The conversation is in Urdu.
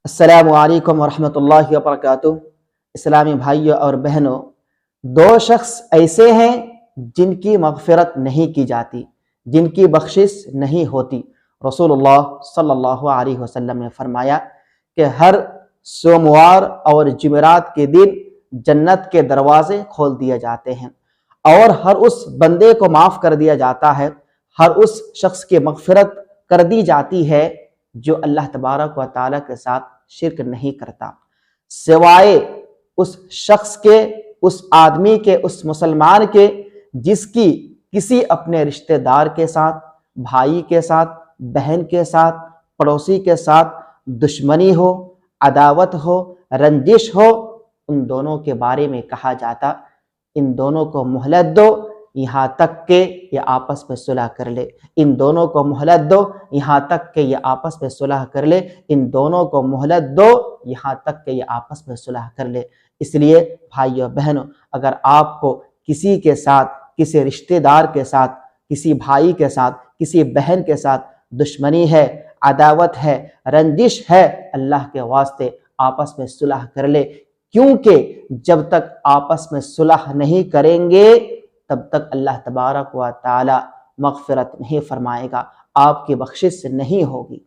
السلام علیکم ورحمۃ اللہ وبرکاتہ۔ اسلامی بھائیوں اور بہنوں، دو شخص ایسے ہیں جن کی مغفرت نہیں کی جاتی، جن کی بخشش نہیں ہوتی۔ رسول اللہ صلی اللہ علیہ وسلم نے فرمایا کہ ہر سوموار اور جمعرات کے دن جنت کے دروازے کھول دیے جاتے ہیں اور ہر اس بندے کو معاف کر دیا جاتا ہے، ہر اس شخص کی مغفرت کر دی جاتی ہے جو اللہ تبارک و تعالیٰ کے ساتھ شرک نہیں کرتا، سوائے اس شخص کے، اس آدمی کے، اس مسلمان کے جس کی کسی اپنے رشتہ دار کے ساتھ، بھائی کے ساتھ، بہن کے ساتھ، پڑوسی کے ساتھ دشمنی ہو، عداوت ہو، رنجش ہو۔ ان دونوں کے بارے میں کہا جاتا ان دونوں کو مہلت دو یہاں تک کہ یہ آپس میں صلح کر لے، ان دونوں کو مہلت دو یہاں تک کہ یہ آپس میں صلح کر لے، ان دونوں کو مہلت دو یہاں تک کہ یہ آپس میں صلح کر لے۔ اس لیے بھائیو بہنوں، اگر آپ کو کسی کے ساتھ، کسی رشتہ دار کے ساتھ، کسی بھائی کے ساتھ، کسی بہن کے ساتھ دشمنی ہے، عداوت ہے، رنجش ہے، اللہ کے واسطے آپس میں صلح کر لے، کیونکہ جب تک آپس میں صلح نہیں کریں گے تب تک اللہ تبارک و تعالی مغفرت نہیں فرمائے گا، آپ کی بخشش نہیں ہوگی۔